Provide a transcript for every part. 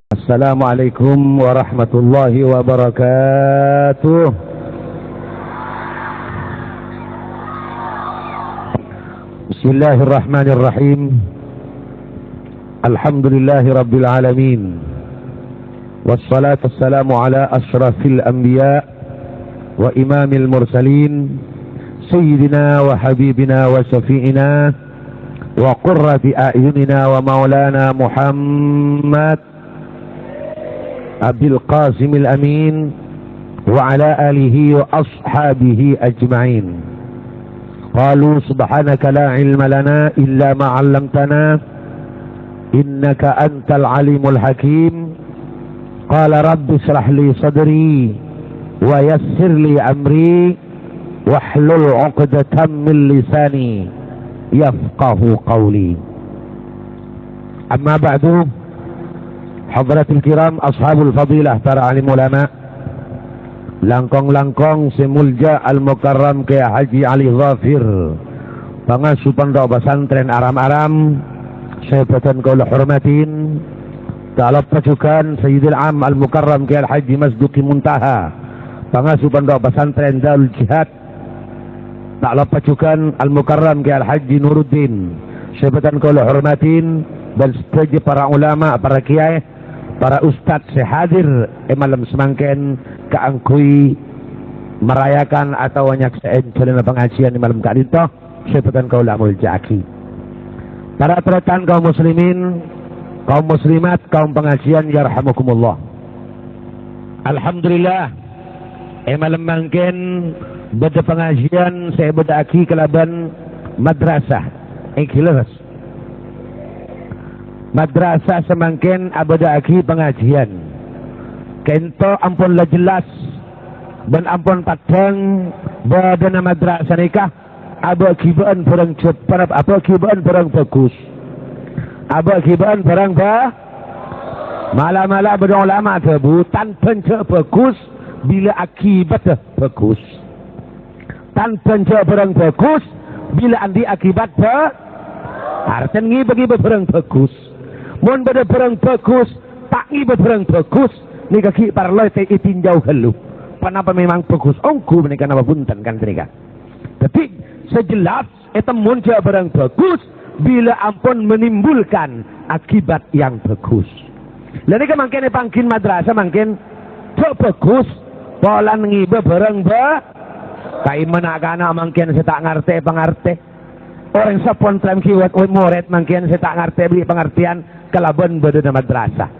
Assalamualaikum warahmatullahi wabarakatuh. Bismillahirrahmanirrahim. Alhamdulillahi rabbil alamin. Wassalatu wassalamu ala ashrafil anbiya wa imamil mursalin, sayyidina wa habibina wa syafi'ina wa qurrati a'yunina wa maulana Muhammad Abil Qasimil Amin wa ala alihi wa ashabihi ajma'in. Qalu subhanaka la ilma lana illa ma 'allamtana innaka antal alimul hakim. Qala rabbi shrah li sadri wa yassir li amri wahlul 'uqdatam min lisani yafqahu qawli. Amma ba'du. Hadratul kiram, ashabul fadilah, para alim ulama, langkong-langkong semulja al-mukarram ke Haji Ali Zafir, pangasuh pondok pesantren Aram-Aram, saya patan kaula hormatin, talab pasukan Sayyidil Am al-Mukarram ke Haji Masduki Muntaha, pangasuh pondok pesantren Darul Jihad, talab pasukan al-Mukarram ke Haji Nuruddin, saya patan kaula hormatin, dan setuju para ulama, para kiai, para ustadz sehadir malam semangken keangkui merayakan atau nyaksiin jalan pengajian di malam kali itu sebutan kaula muljaki. Para tretan kaum muslimin, kaum muslimat, kaum pengajian yarhamukumullah. Alhamdulillah malam mangken beda pengajian saya beda aki kelaban madrasah ikhlas. Madrasah semangkin abada aki pengajian. Kento ampun lah jelas dan ampun padang badana madrasah nikah aba kibaan barang cepat, apa kibaan barang bagus. Aba kibaan barang malah-malah bada ulama tebutan pencak bagus bila akibat bagus. Tan pencak barang bagus bila andi akibat artinya bagi barang bagus. Mun bada barang bagus, tak ngi barang bagus, ni kaki parloy te itinjau halu. Panapa memang bagus ongku menika napa punten kan mereka. Tapi sejelas eta mun ja barang bagus bila ampun menimbulkan akibat yang bagus. Lha nika mangkene pangkin madrasah mangken cok bagus, pola ngi barang kai menakana mangken saya tak ngerti pengerti. Orang sapon tram kiwat murid mangken saya tak ngerti beli pengertian kalaban badana madrasah.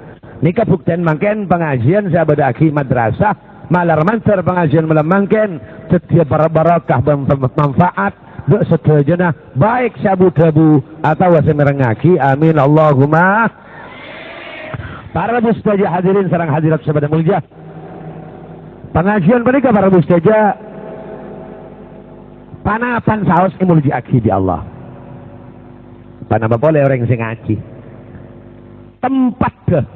Nika buktian mangken pengajian saya badaki madrasah malar mantar pengajian malam mangken setiap barakah bermanfaat duk setajana baik sabu dabu atau semerengaki amin Allahumma. Para mustaja hadirin sareng hadirat sabada mulia. Pengajian mereka para mustaja panapan saos imulji aki di Allah. Panapa boleh orang sing ngaji. Tempat dah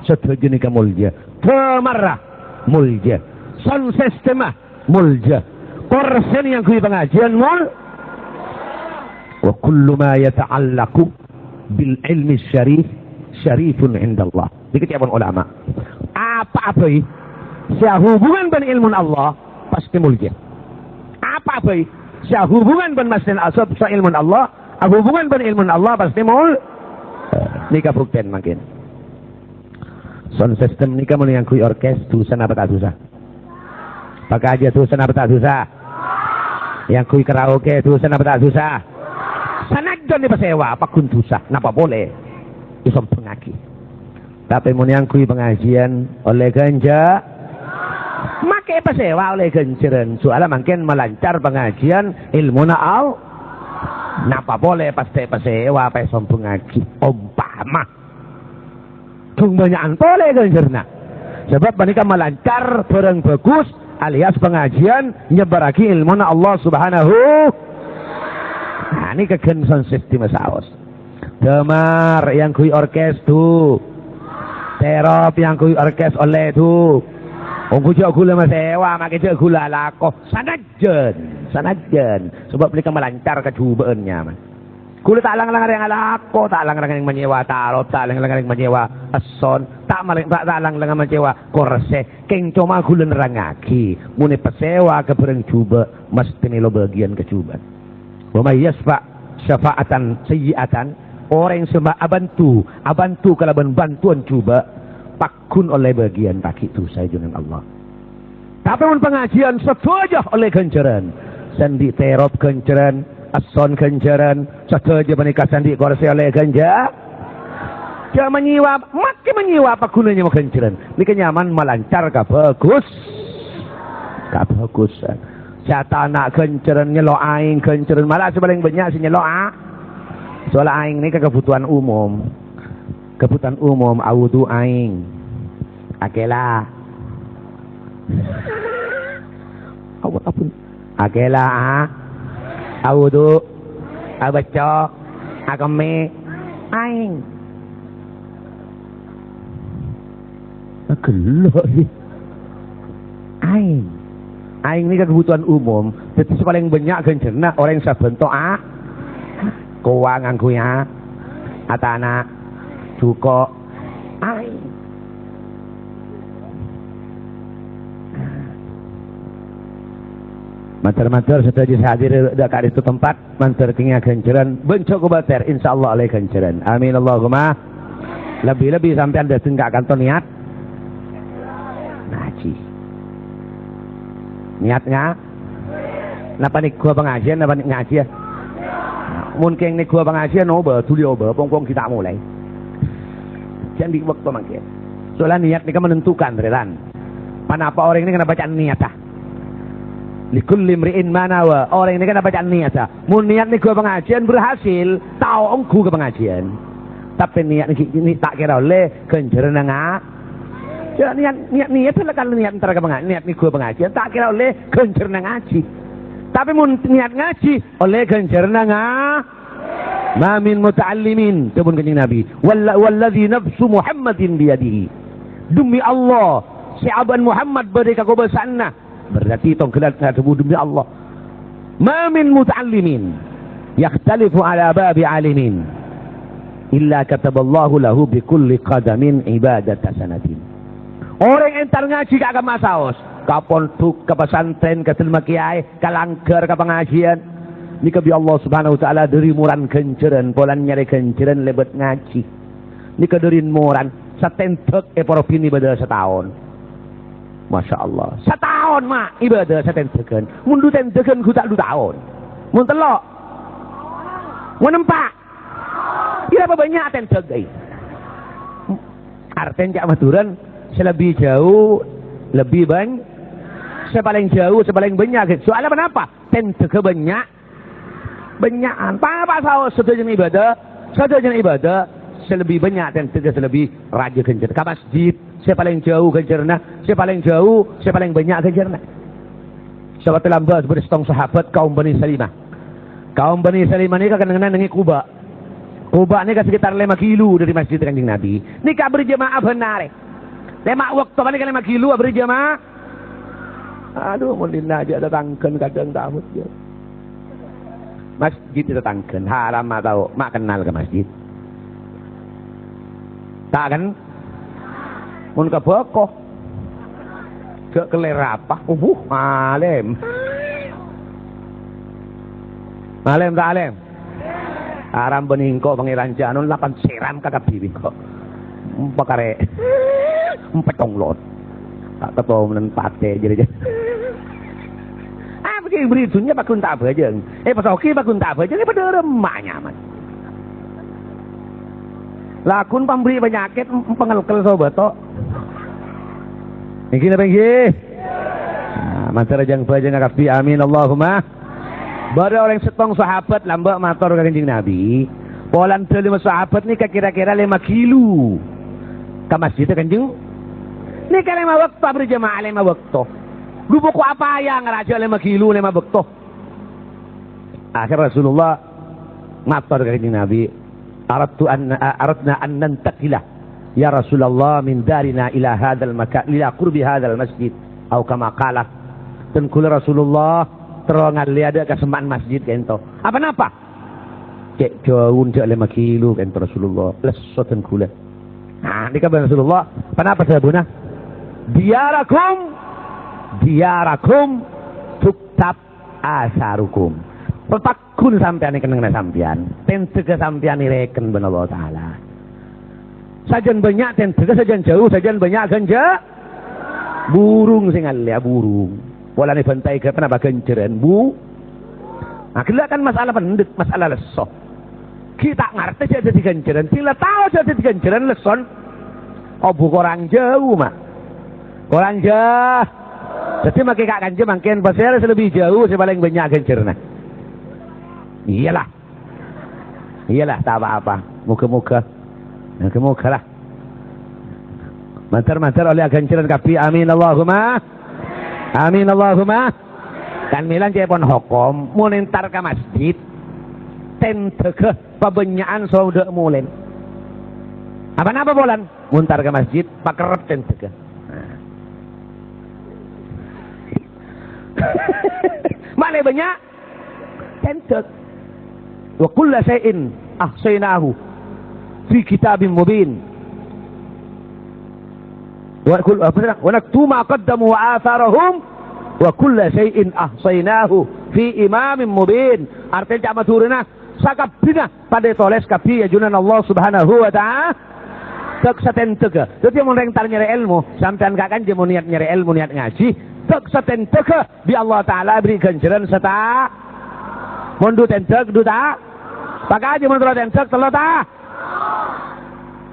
setuju nikah mulja, temarah mulja, sound system mulja, korsen yang kui pengajian wa kullu ma yata'allaqu bil ilmi syarif syarifun indallah. Diketiapan ulama apa-apa sehubungan dengan ilmu Allah pasti mulja. Apa-apa sehubungan dengan masjid asab ilmu Allah, hubungan dengan ilmu Allah pasti nikah bukten makin. Sound system nikah mulai yang kui orkes tulisan apa tak susah. Pakai aja tulisan apa tak susah. Yang kui karaoke tulisan apa tak susah. Sanadjon di pasewa apa kun susah. Napa boleh? Isom pengaki. Tapi mun yang kui pengajian oleh ganja make pasewa oleh genceran. Soalnya makin melancar pengajian ilmu na'al. Napa boleh pasti pasewa apa sombong lagi umpama tung banyakan boleh ganjarna sebab mereka melancar barang bagus alias pengajian nyebaraki ilmu Allah subhanahu. Nah ini kegenson sistem saos demar yang kui orkes tu terop yang kui orkes oleh tu ongku jauh gula masewa makai jauh gula lakoh sanajen sebab mereka melancar kecubaannya man. Kulit tak lang-lang yang alako, tak lang-lang yang menyewa tarot, tak lang-lang yang menyewa ason, tak lang-lang yang menyewa korse. Keng cuma kulen rangaki, muni pesewa ke bereng cuba, mesti nilo bagian ke cuba. Wa may yasfa syafa'atan sayyi'atan, orang yang sembah abantu kalau bantuan cuba, pakun oleh bagian kaki itu saya dengan Allah. Tapi pun pengajian setuju oleh ganjaran, sandi terop ganjaran. Ason ganjaran, saja menikah sandi korse oleh ganja. Dia menyiwa, makin menyiwa apa gunanya mau ganjaran? Ini kenyaman melancar, gak bagus. Gak bagus. Jatah anak ganjaran nyelok aing ganjaran malah sebaling banyak sih nyelok soal aing ini kebutuhan umum. Kebutuhan umum audu aing. Akela. Apa? Akela audu, abaco, agame, aing. Gelok sih. Aing. Aing ini kebutuhan umum. Jadi paling banyak ganjarna orang yang sabentuk kowa nganggo ya. Atana, cuko, aing. Mater-mater sudah hadir dekat itu tempat mantar tinggal ganjaran bencok kubater insyaallah oleh ganjaran amin Allahumma. Lebih-lebih sampai anda enggak kantor niat ngaji niatnya napa nih gua pengajian napa nih ngaji ya mungkin nih gua pengajian oba tuli oba pongpong kita mulai jangan di waktu mangke soalnya niat ini menentukan relan kenapa orang ini kena bacaan niat likulli mri'in manawa. Orang ini kan bacaan niat mun niat nih gua pengajian berhasil tahu engku ke pengajian tapi niat ini tak kira oleh ganjaran nga ya niat kalau niat antara ke pengajian niat nih gua pengajian tak kira oleh ganjaran ngaji tapi mun niat ngaji oleh ganjaran nga ma min muta'allimin tebun kanjeng Nabi wallazi nafsu Muhammadin biyadihi demi Allah si aban Muhammad beri kagobasanna berarti tong gelat demi Allah ma min muta'allimin yakhtalifu ala babi alimin illa kataballahu lahu bi kulli qadamin ibadata sanatin. Orang entar ngaji kagak masaos kapon tuk ke pesantren ke telma kiai kalangker ke pengajian ni ke bi Allah subhanahu wa ta'ala dari muran kenceran polan nyari kenceran lebet ngaji ni ke dari muran satentek pini beda setahun. Masya Allah. Setahun mak ibadah saya tentekan. Mundu tentekan ku tak 2 tahun. Mun telok. Mun nempak. Kira apa banyak tentek guys. Artinya cak maturan selebih jauh lebih banyak. Sepaling jauh sepaling banyak. Soalnya kenapa? Tentek banyak. Banyakan. Apa saus setujuan ibadah? Setujuan ibadah selebih banyak tentek selebih raja kencer. Ke masjid. Saya paling jauh ganjarna, saya paling jauh, saya paling banyak ganjarna. Sahabat lambas beristong sahabat kaum Bani Salimah. Kaum Bani Salimah ini kadang-kadang dengan Kuba. Kuba ini sekitar 5 kilo dari masjid Kanjeng Nabi. Ini berjamaah benar. 5 waktu paling 5 kilo berjamaah. Aduh, mulina aja datangkan kadang tamu dia. Masjid datangkan, haram tahu, mak kenal ke masjid. Tak kan? Mun kabokoh gak kelerapah malem tak alem aram beningko pangeran janun lapan seram kakak bibi kok pakare empetong lot tak ketemu nen pate jadi begini beritunya bakun tak bajeng pasoki bakun tak bajeng pada remah nyaman lakun pemberi penyakit pengelkel sobat tok Iki apa iki? Matur jang bajeng kafi amin Allahumma. Baru orang setong sahabat lambak matur ka Kanjeng Nabi. Polan 5 sahabat ni kira-kira 5 kilo. Ka masjid Kanjeng. Ni ka 5 waktu berjamaah 5 waktu. Lubuku apa yang ngeraja 5 kilo 5 waktu. Akhir Rasulullah matur ka Kanjeng Nabi. Aradna an nantaqilah ya Rasulullah min darina ila hadzal makan ila qurbi hadzal masjid atau kama qala dan kula Rasulullah terongan liada ke semaan masjid kento apa napa Cek jauh cek 5 kilo kan Rasulullah. Lesot dan gula. Nah, ini kabar Rasulullah. Kenapa sabuna? Diarakum tuktab asarukum. Petakun sampean ikan dengan sampean. Tentega sampean ireken ben Allah Ta'ala. Sajan banyak tentega, sajan jauh, sajan banyak ganja. Burung sing alia burung. Walane bantai ke kenapa genceran bu? Nah, kita kan masalah pendek, masalah lesok. Kita ngerti jadi genceran, sila tahu jadi genceran leson. Oh bu orang jauh mak. Orang jauh. Jadi makin kak kanjeng makin pasir lebih jauh sebaling banyak gencerna. Iyalah, tak apa-apa. Muka-muka lah. Mantar oleh ganjaran kapi. Amin Allahumma. Kan milan cepon hukum munentar ke masjid. Tenteke pabenyaan sauda mulen. Apa bolan? Muntar ke masjid pakerep tenteke. Mana banyak tentek. Wa kullu shay'in ahsaynahu fi kitabim mubin. Wa naktubu ma qaddamu wa atharahum wa kullu shay'in ahsaynahu fi imamin mubin. Artinya maturina sakabina pada toles kapi ajunan Allah Subhanahu wa ta'ala. Tek satentega. Jadi mun rentar nyari ilmu, sampean gak kan jemu niat nyari ilmu, niat ngaji, tek satentega di Allah Ta'ala beri ganjaran serta mundu tentek duta. Pakai aja menurut tentek telo ta.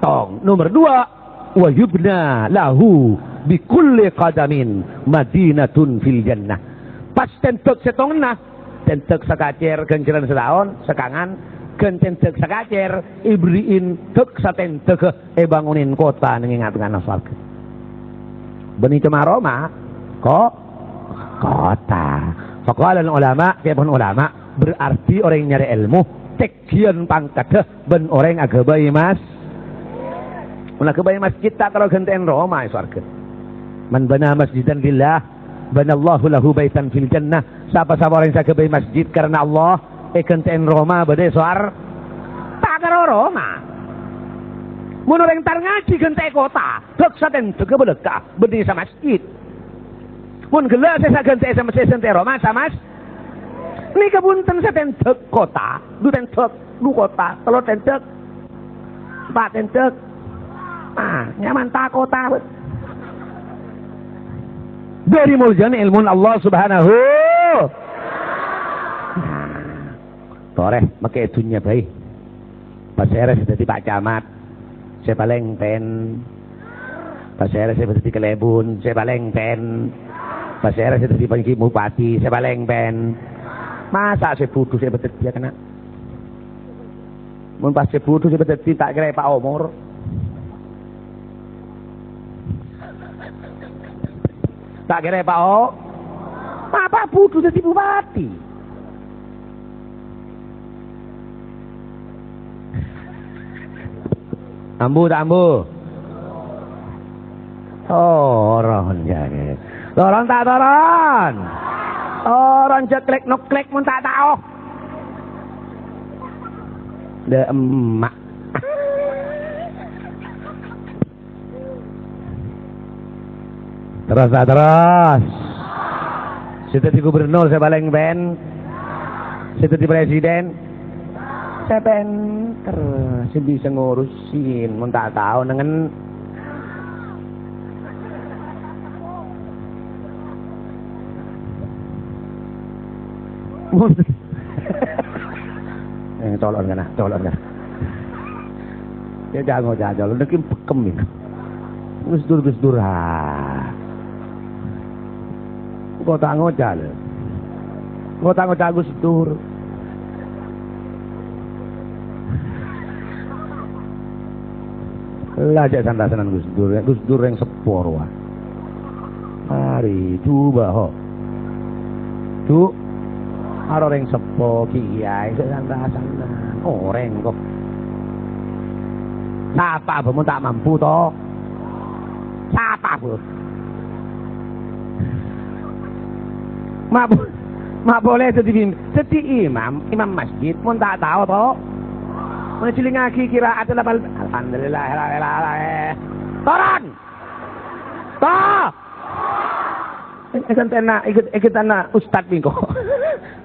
Tong. Nomor 2, wa yubna lahu bi kulli qadamin madinatun fil jannah. Pas tentek setongna, tentek sakacer ganjaran setahun, sekangan gen tentek sakacer ibriin tek satentek bangunin kota ngingat-ngan surga. Beni cemaroma kok kota. Faqala ulama, kepun ulama berarti orang yang nyari ilmu tekian pangkat ben orang agak bayi mas. Mun agak bayi masjid tak kalau genten Roma surga. Man bana masjidan lillah banallahu lahu baitan fil jannah. Siapa-siapa orang yang agak bayi masjid karena Allah genten Roma bade suar tak karo Roma. Mun orang tar ngaji gente kota dek saten dek bedeka bedi sama masjid. Mun gelas saya gente sama sente Roma sama ini kebunten saya tentek kota, du tentek, du kota, telur tentek, 4 tentek, nyaman tak kota. Dari muljana ilmu Allah Subhanahu. Toreh, makai dunia baik. Pasera saya jadi Pak Camat, saya paling pen. Pasera saya jadi Kelebun, saya paling pen. Pasera saya jadi Bupati, saya paling pen. Masa saya butuh saya betul dia kena. Mun pas saya butuh saya betul tak kira Pak Omor. Tak kira Pak O. Apa butuh jadi bupati? Ambu. Toron jadi. Toron tak toron. Orang ceklek noklek mun tak tahu. De emak. Terus. Saya jadi gubernur, saya paling ben. Saya jadi presiden. Saya pinter, saya bisa ngurusin. Mun tak tahu dengan colon kan. Ya jangan jajal, udah kim pekem ini. Gus-dur ha. Kota ngojal. Gus Dur. Lajak sandasanan Gus Dur yang sepor wah. Hari coba ho. Orang sepo kiai sandasanan orang kok. Siapa pun tak mampu toh. Siapa pun. Mak boleh jadi imam masjid pun tak tahu toh. Mencelingaki kiraat adalah alhamdulillah. Toran. Toh. Ikut anak ustad mingko.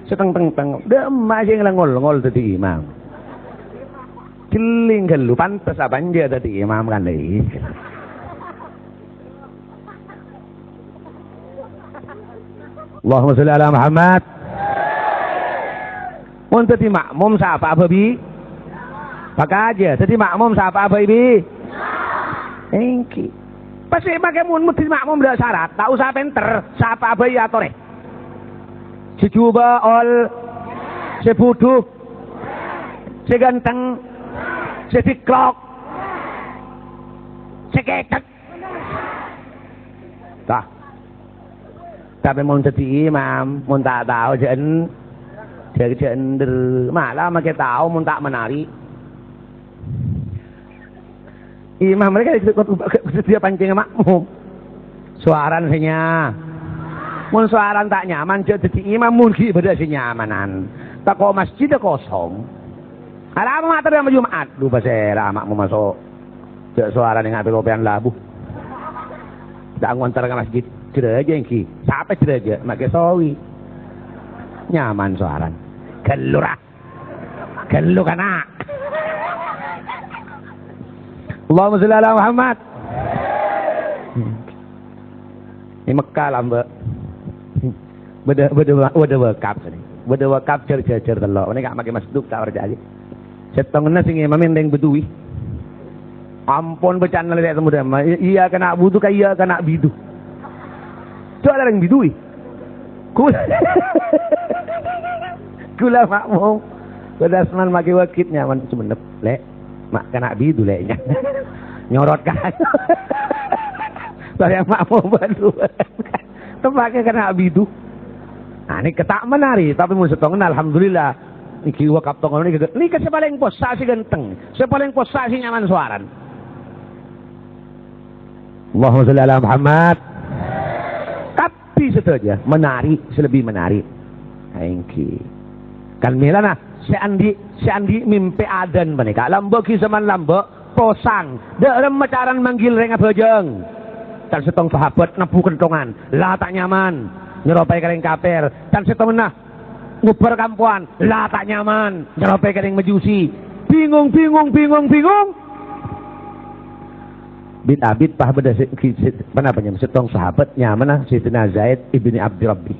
Seteng-teng. Dem masih ngol tadi imam. Celing gelu pantas apa aja tadi imam kan deh. Allahumma sholli ala Muhammad. Mun tadi makmum siapa apa bi? Pakai aja. Tadi makmum siapa apa bi? Engki. Pasti pakai mun mesti makmum dah syarat. Tak usah pinter. Siapa apa ya tore? Si juba ol, si buduh, si ganteng, si diklok, si ketek. Tah. Tapi mun jadi imam, mun tak tahu jen malah makin tahu mun tak menari. Imam mereka dia pancing makmum. Suaran hanya. Mun suaran tak nyaman jadi imam mungkin beda si nyamanan. Tak kau masjid kosong. Ada apa mata dalam Jumat? Lupa saya makmum masuk. Cek suaran yang ngapain lopean labu. Tak ngontar ke masjid. Cera aja yang ki. Sampai cera aja. Makai sawi. Nyaman suaran. Gelurah. Gelu kana. Allahumma sholli ala Muhammad. Ini Mekah lah mbak. Beda wakaf sini. Beda wakaf cer telok. Ini gak pakai masjid tak kerja aja. Setengahnya sing imamin yang bedui. Ampun bercanda lihat semudah. Iya kena budu kah iya kena bidu. Itu ada yang bidui. Kula makmum. Kedasman pakai wakit nyaman sebenep. Lek. Mak kena bidu leknya. Nyorot kan. Saya makmum berdua. Tempatnya kena bidu. Nah ini ketak menari. Tapi mau setengah alhamdulillah. Niki wakaf tongol ini. Niki saya paling posasi ganteng. Saya paling posasi nyaman suaran. Allahumma sholli ala Muhammad. Tapi saja menari. Selebih menari. Thank you. Kan milana. Si Andi mimpi adan menika. Lambok zaman lambok. Posang. Dalam macaran manggil renga bojeng. Dan setong sahabat nabu kentongan. Lah tak nyaman. Nyeropai kering kapel. Dan setong nah. Ngubar kampuan. Lah tak nyaman. Nyeropai kering mejusi. Bingung. Bid pah beda penapanya. Setong sahabat nyaman. Sayyidina Zaid ibni Abdi Rabbi.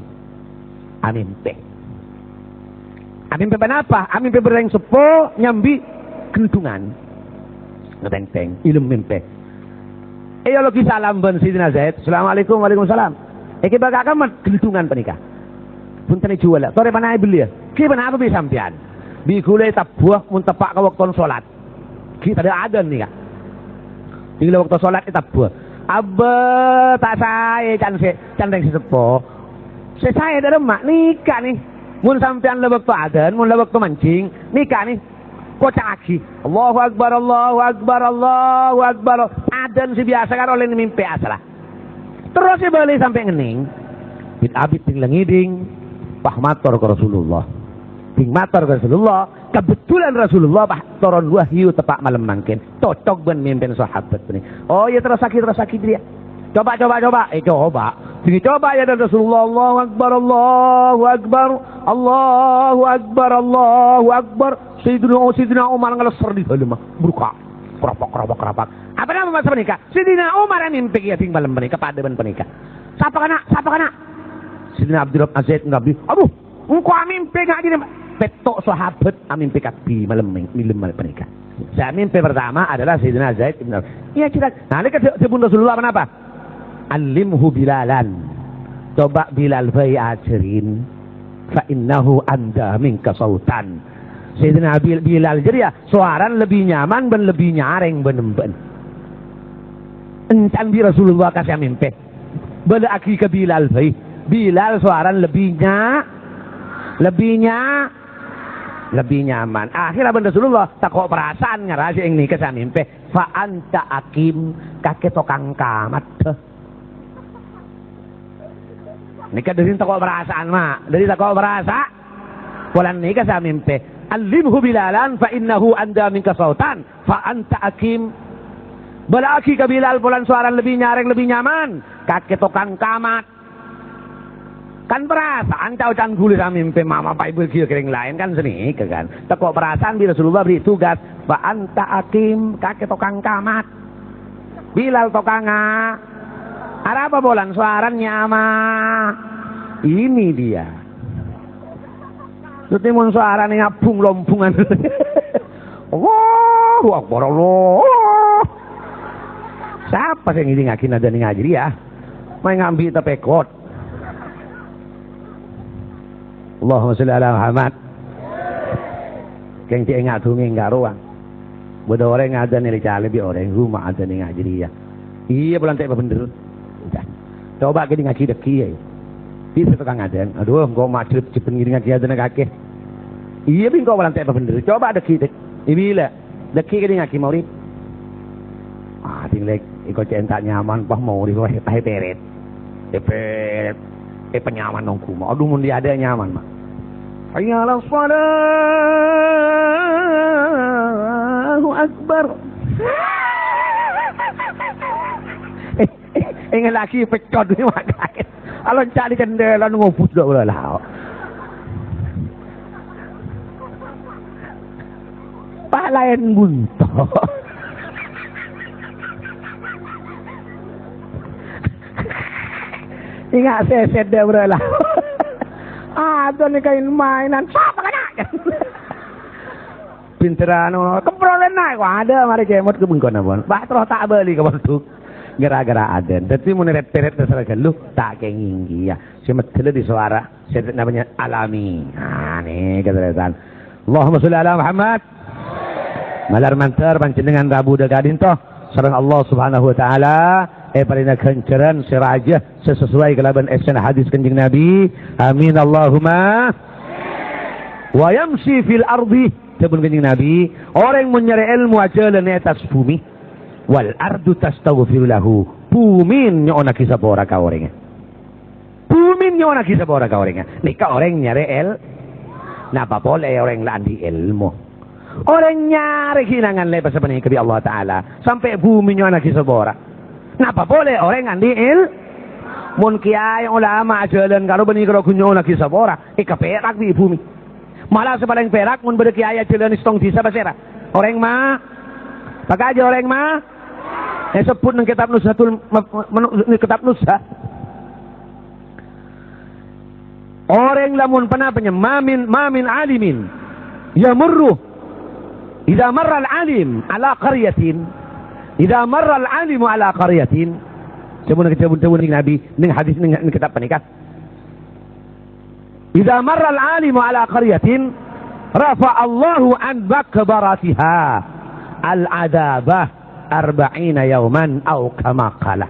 Amimpe. Amimpe kenapa? Amimpe bereng sepo. Nyambi kentungan. Ngeteng-teng. Ilmu mimpe. Ya lagi salam ben Sayyidina Zaid. Assalamualaikum waalaikumsalam. Iki bakal kamat kentungan penikah. Punten jual lah. Tore panai beli ya. Ki apa bisa sampean? Bi gulai tabuah mun tepak ka waktu salat. Ki tadi ada nih kak. Di waktu salat kita buah. Abbe tak saya candeng si sepo. Saya ada mak nikah nih. Mun sampean le waktu adan, mun le waktu mancing, nikah nih. Kocak lagi. Allahu Akbar, Allahu Akbar, Allahu Akbar. Adan si biasa kan oleh mimpi asalah. Terus si balik sampai ngening. Bit abit tinggal ngiding. Pah mator ke Rasulullah. Ting mator ke Rasulullah. Kebetulan Rasulullah pah turun wahyu tepak malam mangkin. Cocok ben mimpin sahabat ini. Oh ya terus sakit dia. Coba. Coba. Sini coba ya dan Rasulullah. Allahu Akbar, Allahu Akbar, Allahu Akbar, Allahu Akbar. Sayyidina Umar ngelesar di dalam buka. Kerapak. Apa nama masa menikah? Sayyidina Umar yang mimpi ya tinggal malam menikah pada ben penikah. Siapa kena? Sayyidina Abdurrahman Aziz ngabi. Aduh, engkau mimpi enggak gini. Petok sahabat mimpi kabi malam menikah. Saya mimpi pertama adalah Sayyidina Zaid ibn Abi. Iya cerita. Nah, ini sebelum Rasulullah apa? Alimhu Bilalan. Coba Bilal bayi ajarin. Fa innahu anda minka sautan. Sayyidina Bilal jadi ya suaran lebih nyaman dan lebih nyaring benemben. Encan bi Rasulullah kasih mimpi. Bala aki ke Bilal bayi. Bilal suaran lebih nyaman. Akhirnya benda Rasulullah tak kok perasaan ngerasa yang nikah saya mimpi. Fa anta akim kakek tokang kamat. Nikah dari tak kok perasaan mak. Dari tak kok perasa. Polan nikah saya mimpi. Alimhu Bilalan fa innahu anda minka sautan fa anta akim. Balaki ke Bilal bulan suara lebih nyaring lebih nyaman. Kakek tukang kamat. Kan perasaan kau canggul sama mimpi mama pak ibu kira-kira lain kan seni kan. Tekok perasaan bila Rasulullah beri tugas fa anta akim kakek tukang kamat. Bilal tukang ada apa bulan suaranya ama ini dia. Terus mun suara nih ngapung lompungan. Allahu Akbar Allah. Siapa sih yang ini ngakin ada nih ngaji ya? Main ngambil tapekot. Allahumma sholli ala Muhammad. Keng cek ngat tungi nggak ruang. Bodo orang ada nih cale bi orang rumah ada nih ngaji dia. Iya bulan tak bener. Coba gini ngaji deki ya. Bisa tukang aden. Aduh, gua macet cepet ngiri ngaji aden kakek. Iya bin kau bulan tak bener. Coba deki dek. Ibila deki gini ngaji maurib. Ah, tinggal ikut centak nyaman pah maurib wah pah peret. Peret. Penyaman nongku. Aduh mun dia ada nyaman mah. Ayalah Allahu Akbar. Ingat lagi pecot ni makai. Alon cari cendela ngopus dak bola lah. Palayan bunto. Ingat seset dah bola lah. Ada ni kain mainan. Siapa kena? Pinteran kebrolen naik. Ada mari kemot ke bengkon abon. Bah terus tak beli ke bentuk. Gara-gara aden. Tapi mun ret-ret terserah lu tak kenginggi ya. Semetele di suara. Setet namanya alami. Nah, nih keteresan. Allahumma sholli ala Muhammad. Malar mantar panjenengan Rabu dagadin toh sareng Allah Subhanahu wa taala parina kenceran siraja sesuai kelaban esen hadis kanjeng Nabi. Amin Allahumma. Wa yamshi fil ardi sabun kanjeng Nabi, orang mencari ilmu aja di atas bumi. Wal ardu tastaghfiru lahu. Bumin nyona kisah bora ka orangnya. Bumin nyona kisah bora ka orangnya. Nika orang nyari napa boleh orang landi ilmu. Orang nyari hinangan lepas sebenarnya ke Allah Taala sampai bumi nyona kisah bora. Napa boleh orang ngandi mun kiai ulama jalan kalau benih kalau nyona kisah bora. Perak di bumi. Malah sepaling perak mun beda kiai jalan istong disa basera. Orang mah pakai aja orang mah sebut nang kitab Nushatul kitab Nusha. Orang lamun penapanya mamin alimin yamurru idza marra al-alim ala qaryatin idza marra al-alimu ala qaryatin sebut Nabi ning hadis ning kitab panikah idza marra al-alimu ala qaryatin rafa Allahu an bakbaratiha al-adabah arba'ina yauman au kama qala.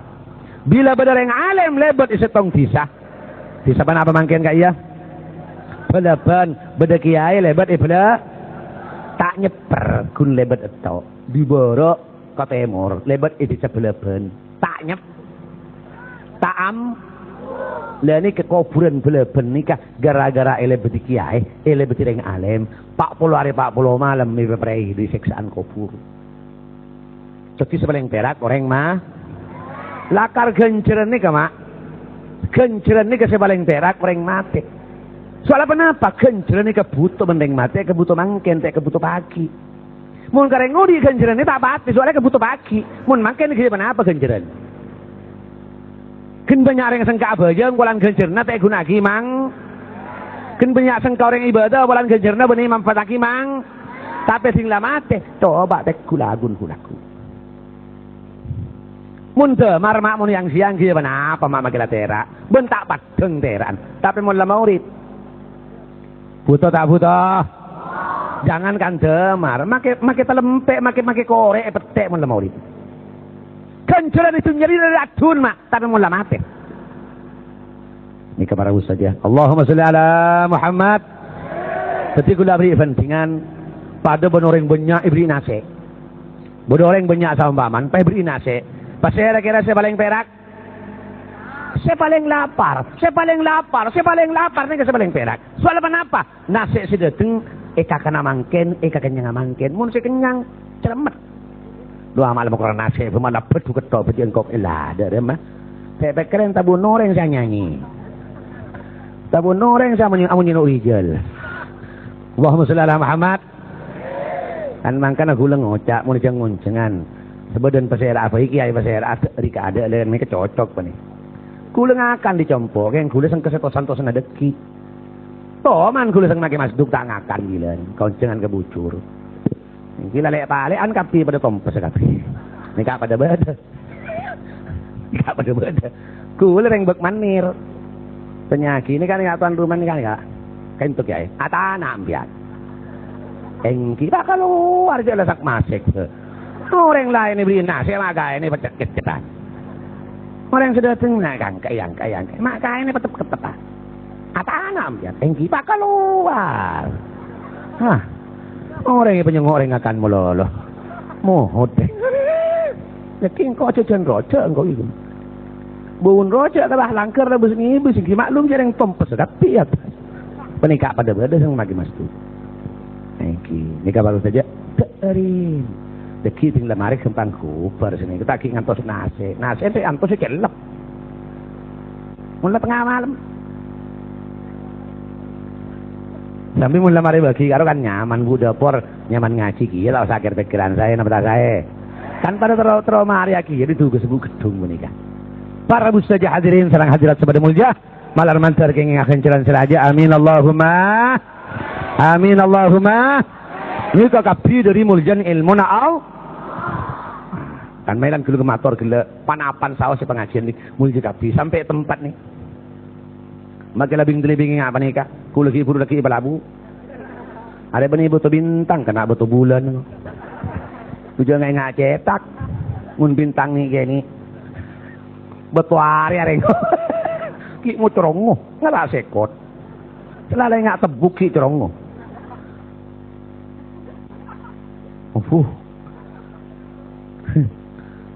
Bila benar yang alim lebat isetong tisah. Tisah apa mangken ka iya? Belaban beda kiai lebat ibla tak nyeper kun lebat eto. Di borok ka timur lebat itu sebelaban. Tak nyep. Tak am. Lah ni kekuburan belaban nikah gara-gara lebet kiai, lebet yang alim. 40 hari 40 malam ni beprei di siksaan kubur. Jadi sepaling perak orang mah lakar genceran ni kama genceran ni ke sepaling perak orang mati. Soalnya kenapa genceran ni kebutuh mending mati kebutuh mangken tak kebutuh pagi. Mun kareng ngudi genceran ni tak pati soalnya kebutuh pagi. Mun mangken ni kenapa genceran? Ken banyak orang sengka abajang bulan genceran tak guna lagi mang. Ken banyak sengka orang ibadah bulan genceran benih manfaat lagi mang. Tapi sing lah mati coba tak kulagun. Munte marmak mun yang siang kia apa mak makila tera bentak padeng teran tapi mun la maurid butuh tak butuh jangan kan demar make telempek make korek petek mun la maurid kenceran itu nyeri racun mak tapi mun la mate ini kepada saja Allahumma sholli ala Muhammad. Jadi kula beri pentingan pada benoreng banyak ibri nase benoreng banyak sambaman pa ibri nase. Pasal kira saya paling perak, saya paling lapar ni saya paling perak. Soal apa? Nasi si dateng Eka kana mangken, eka kenyang mangken. Mun si kenyang celemet. Dua malam Quran nasi, pemala pedu ketok peti engkau elah, ada mah. Saya keren tabun orang saya nyanyi. Tabun orang saya menyanyi rijal. Allahumma sholli ala Muhammad. Kan mangkana gula ngocak mun cengan. Sebadan pasera apa iki ay pasera rika ada lain mereka cocok pa ni. Gula ngakan dicompo, yang gula sang kesetosan-tosan adeki. Toman gula sang nake masduk tak ngakan gila. Koncengan kebucur. Gila lek palean kapi pada tompes kapi. Nika pada beda. Nika pada beda. Gula reng bek manir. Penyakit ini kan tuan rumah ini kan enggak. Kentuk ya. Atana ambiat. Engki bakal keluar aja lesak masik. Orang lain ini beli nasi maka ini pecet-pecetan. Orang sudah tengah kan kayang. Maka ini petep-ketepan. Atana ambiat. Engki bakal keluar. Hah. Orang yang penyengoreng akan melolo. Mohon deh. Yakin kau jajan roja engkau itu. Bun roja kalah langkar dah besni maklum jarang tompes tapi ya. Penikah pada beda sang magi mas tu. Iki nikah baru saja. Terin. Deki ting lemari kempang kuper sini. Kita ki ngantos nasi. Nasi itu antos kelep. Mulai tengah malam. Sampai mulai mari bagi karo kan nyaman bu dapur, nyaman ngaji ki lah sakit pikiran saya napa saya. Kan pada terus mari ki jadi tugas bu gedung menikah. Para mustajab hadirin sareng hadirat sabada mulya, malar mantar kenging akan ceran seraja. Amin Allahumma. Amin Allahumma. Ini kapi dari muljan ilmu na'al. Kan mailan gelu kemator gelu panapan saos pengajian ni mulja kapi sampai tempat nih. Makin lebing-lebing apa nih kak? Kulaki puru laki balabu. Ada benih betul bintang kena betul bulan. Tujuan nggak cetak. Mun bintang nih kayak ni. Betul hari rengko. Ki mu cerongo nggak sekot. Selalu nggak tebuk ki cerongo.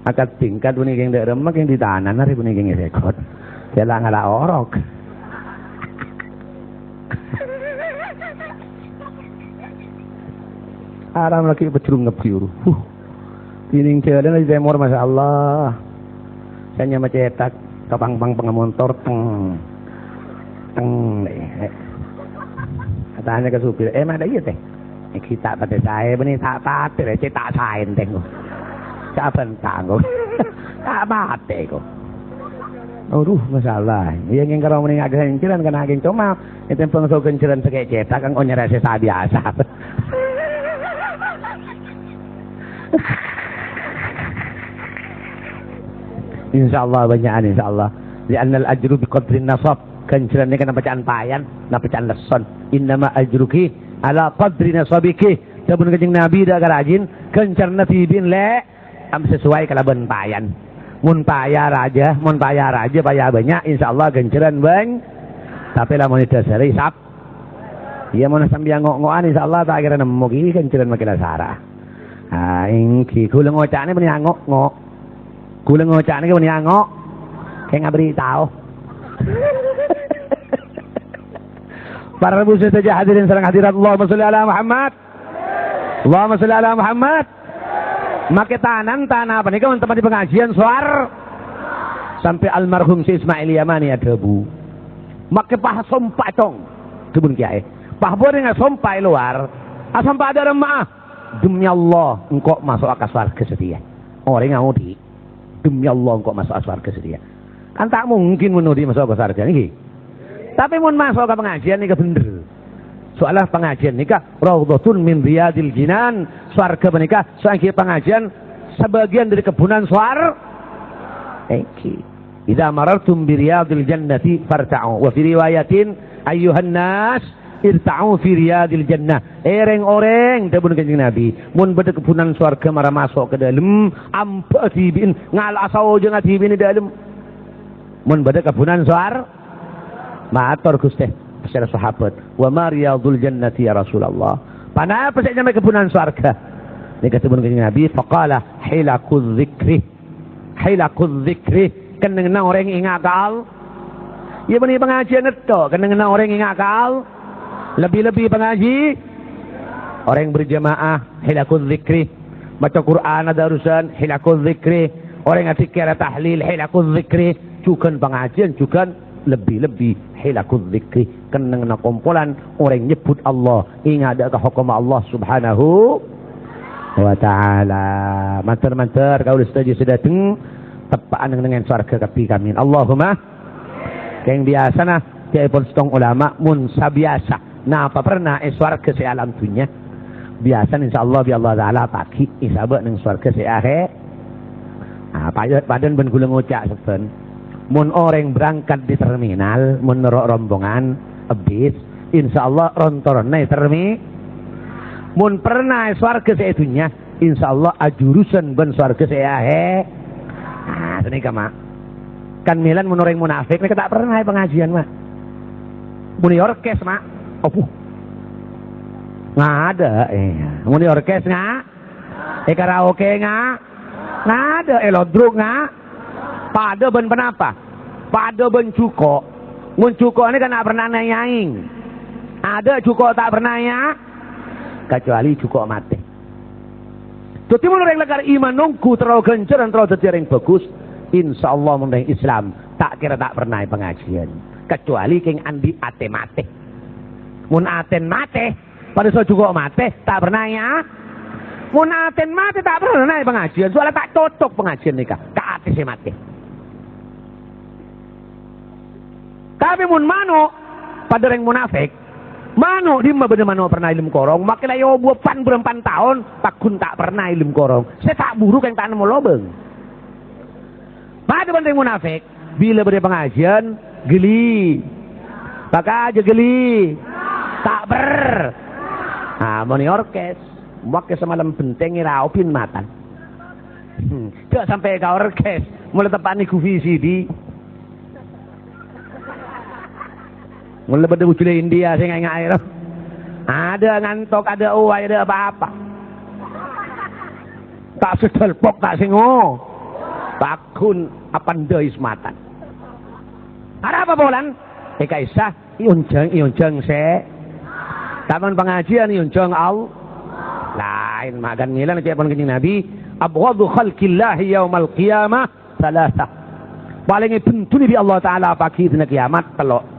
Akad tingkat punya yang dak remak yang ditahanan hari punya yang sekot. Jalan ngalah orok. Aram lagi bercerung ngepiur. Tining jalan lagi demor masya Allah. Saya nyama cetak kapang-pang pengamontor teng. Katanya ke supir, ada iya teh. Kita pada saya benih tak pate, cetak saya teh. Siapa tanggung? Tak pate kok. Aduh, masalah. Yang ingin kalau mening agak kencilan kan agak cuma itu pengso kencilan sekaya cetak kan onyera sesa biasa. Insyaallah banyakan insyaallah. Li'anna al-ajru biqadri nasab. Kencilan ini kan bacaan payan, na bacaan leson. Innama ajruki ala qadri nasabiki. Sabun kanjeng Nabi dah rajin kencar natibin le am sesuai kalaban payan. Mun payah raja payah banyak insyaallah genceran bang. Tapi lah mun dasari sap. Iya mun sambil ngok-ngokan insyaallah tak kira nemu ki genceran makin sarah. Ah ingki kula ngocane ben ngok-ngok. Kula ngocane ki ben ngok. Kayak ngabri tahu. Para muslim saja hadirin sareng hadirat Allahumma sholli ala Muhammad. Allahumma sholli ala Muhammad. Make tanah apa nih kawan tempat di pengajian suar sampai almarhum si Ismail Yamani ada bu. Make pah sompak tong kebun kiai. Pah boleh nggak sompai luar. Asam pada remah. Demi Allah engkau masuk ke surga setia. Orang yang di demi Allah engkau masuk ke surga setia. Kan tak mungkin menudi masuk ke surga nih. Tapi mun masuk ke pengajian nih bener. Soalah pengajian nikah raudhatun min riyadil jinan. Surga menikah soalnya pengajian sebagian dari kebunan suar. Idza marartum bi riyadil jannati farta'u wa fi riwayatin ayyuhan nas irta'u fi riyadil jannah. Oreng debun kanjeng Nabi mun beda kebunan surga mara masuk ke dalam ampa tibin ngal asau jeung tibin di dalam. Mun beda kebunan suar matur Gusti secara sahabat wa mariyadul jannati ya Rasulullah panah apa saja sampai kebunan surga ni kata kanjeng Nabi faqala hilakuz zikri keneng orang ingakal ya benih pengajian itu keneng orang ingakal lebih-lebih pengaji Orang yang berjamaah, hilakul zikri. Baca Quran ada urusan, hilakul zikri. Orang yang zikir tahlil, hilakul zikri. Juga pengajian, juga lebih-lebih hilakul zikri. Kena kumpulan orang nyebut Allah. Ingat ada hukum Allah subhanahu wa ta'ala. Mantar-mantar kau sudah teng tepaan dengan surga kapi kami. Allahumma. Yang biasa nah, dia pun setong ulama mun sabiasa. Nah, apa pernah surga se alam dunia? Biasa insyaallah bi Allah taala pagi isabak ning surga se akhir. Ah, padan ben kula ngucak seben. Mun orang berangkat di terminal, menurut rombongan bis, insyaallah rontorone mun pernah surga se dunia, insyaallah ajurusan ben surga se akhir. Ah, ini kama. Kan milan mun orang munafik nek tak pernah pengajian mah. Muni orkes mak. Opuh. Nggak ada. Muni orkes nggak? Karaoke nggak? Nggak ada. Elodruk nggak? Pada ben penapa? Pada ben cuko. Mun cuko ini kan tak pernah nanyaing. Ada cuko tak pernah ya? Kecuali cuko mati. Jadi mun orang lekar iman nunggu terlalu gencer dan terlalu jadi yang bagus. Insyaallah mun Islam tak kira tak pernah pengajian. Kecuali keng andi ate mate. Mun aten mate, pada so juga mate tak pernah ya. Mun aten mate tak pernah pengajian. Soalnya tak cocok pengajian nikah. Ka ate se mate. Tapi mun mano pada orang munafik, mano di mana bener mano pernah ilmu korong, makilah yo buapan berempan tahun, takun tak pernah ilmu korong. Saya tak buruk yang tak nemu lobeng. Pada orang munafik, bila ber pengajian geli, maka aja geli, tak ber. Ah, moni orkes, makai semalam penting raupin matan. Tidak sampai ke orkes, mulai tepat ni kuvisi di. Mulai pada bucule India saya nggak air. Ada ngantok, ada uai, ada apa-apa. Tak setelpok, tak singo. Takun apa ndai sematan. Ada apa bolan? Kaisah ionjang se. Taman pengajian ionjang al. Lain makan milan cek pun kencing Nabi. Abghadu khalqillah yaumal qiyamah salasah. Paling pentuni bi Allah Taala pagi dina kiamat telok.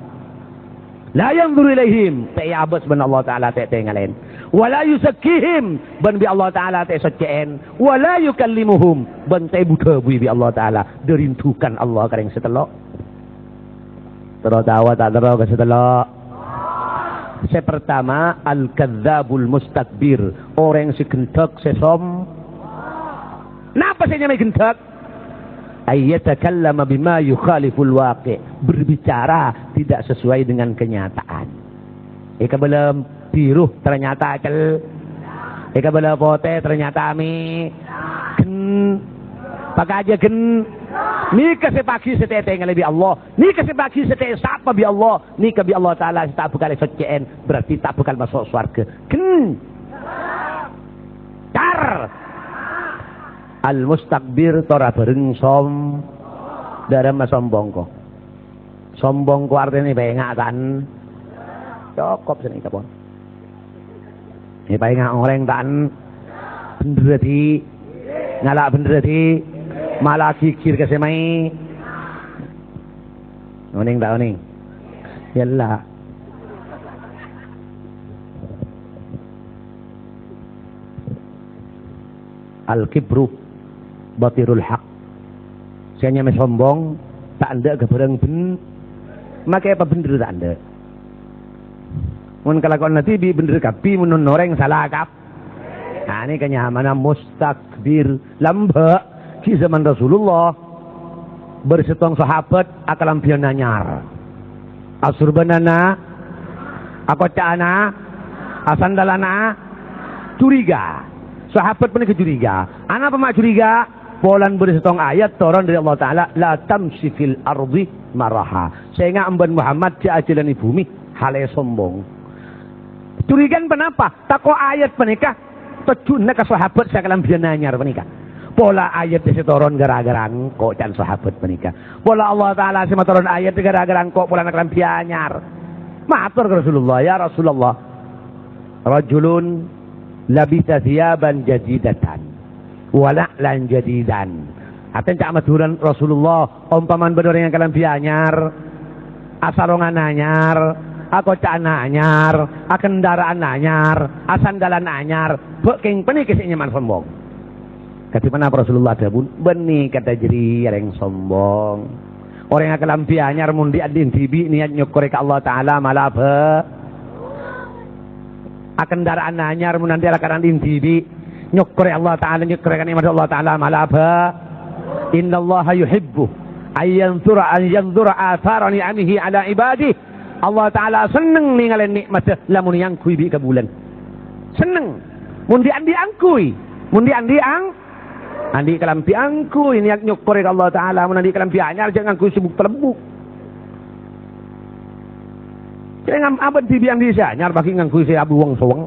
La yanzuru ilaihim ta'abas ban Allah Taala ta'engalen. Wala yusakkihim ban bi Allah Taala ta'socen. Wala yukallimuhum ban ta'buka bi Allah Taala derintukan Allah kareng setelok. Terdawa tak terdawa ke setelok. Saya pertama al-kadzdzabul mustakbir, orang yang segentak sesom. Napa saya nyamai gentak? Ayyatakallama bima yukhaliful waqi', berbicara tidak sesuai dengan kenyataan. Eka belum biru ternyata kel. Eka belum pote ternyata mi. Gen. Pakai aja gen. Ni kasih pagi setete ngalebi Allah. Ni kasih pagi setete sapa bi Allah. Ni ke bi Allah Taala tak bukan socen, berarti tak bukan masuk surga. Gen. Tar. Al-mustakbir tora bareng som dalam sombong ko. Sombong ko artinya bengak kan. Cokop sini kapon. Ini bengak orang kan bener di ngalak bener di malah kikir ke semai. Oning tak oning. Yalla. Al-kibru batirul haq. Saya nyame sombong, tak anda keberang ben. Maka apa bener tak anda? Mun kelakuan nanti bi bener kapi mun noreng salah kap. Nah ini kenyamanan mustakbir lamba di zaman Rasulullah bersetong sahabat akalam pion nanyar. Asurbanana, akocana, asandalana, curiga. Sahabat pun kecuriga. Anak pemak curiga? Polan bersetong ayat turun dari Allah Taala, la tamshi fil ardi maraha. Sehingga amban Muhammad diajalani bumi hale sombong. Curigan kenapa? Tako ayat penikah tejunna ke sahabat sakalam bian nanyar penikah. Pola ayat diseturun gara-gara engkau dan sahabat penikah. Pola Allah Taala sema turun ayat gara-gara engkau pola nakalam bianyar. Matur ke Rasulullah, ya Rasulullah. Rajulun labisa thiyaban jadidatan wa la'lan jadidan. Aten cak maduran Rasulullah umpaman bener yang kalam anyar, asarongan anyar, akocaan anyar, akendaraan anyar, asandalan anyar, beking peni kisih nyaman sombong. Kati mana Rasulullah ada pun benih kata jeri yang sombong. Orang yang kalam anyar mundi adin tibi niat nyukuri ke Allah Ta'ala malah akendaraan anyar mun nanti akan intibi nyukuri Allah Ta'ala nyukuri nikmat Allah Ta'ala malah innallaha yuhibbu an yanzura athara ni'amihi ala ibadihi. Allah Ta'ala seneng ninggalin nikmat lamun yang kui bi kabulan seneng mun di angkui mun di andi kalampi angkui niat nyukuri Allah Ta'ala mun andi kalampi anyar jangan kui sibuk telebuk. Jangan abad di biang di nyar bagi ngangkui si abu wong soweng.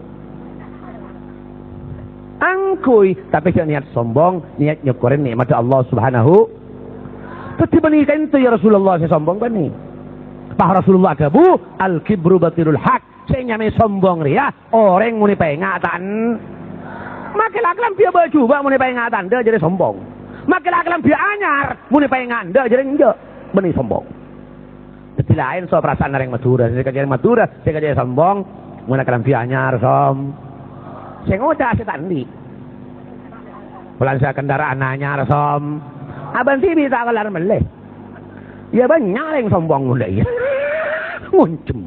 Angkui tapi jangan niat sombong, niat nyukurin nikmat Allah Subhanahu. Tetapi menikah itu ya Rasulullah saya sombong bani. Pak Rasulullah ada bu al-kibru batirul haq. Saya nyame sombong ria orang muni pengatan. Makilah kelam dia baju bak muni pengatan dia jadi sombong. Makilah kelam dia anyar muni pengan dia jadi enggak bani sombong. Jadi lain so perasaan orang Madura, saya kerja Madura, saya kerja sombong, mana kalam anyar saya ngoda saya tandi. Pulang saya kendaraan anyar abang tibi tak kelar meleh. Ya banyak yang sombong mulai. Muncul.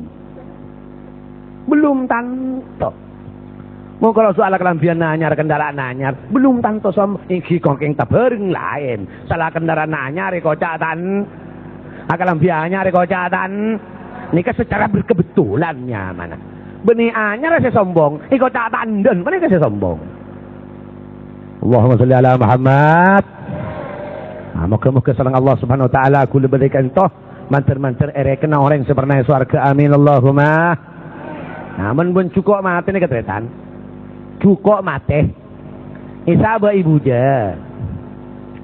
Belum tanto. Mau kalau soal kelampian anyar kendaraan anyar, belum tanto iki kongkeng tabereng lain. Salah kendaraan anyar kocatan. Akalam bianya rekocatan nikah secara berkebetulannya mana benih anyar saya sombong ikocatan dan mana saya sombong. Allahumma sholli ala Muhammad. Moga-moga salang Allah Subhanahu wa taala kula berikan toh manter-manter ere kena orang seperna swarga amin Allahumma. Namun pun cukup mati ni ketretan cukup mati isaba ibu je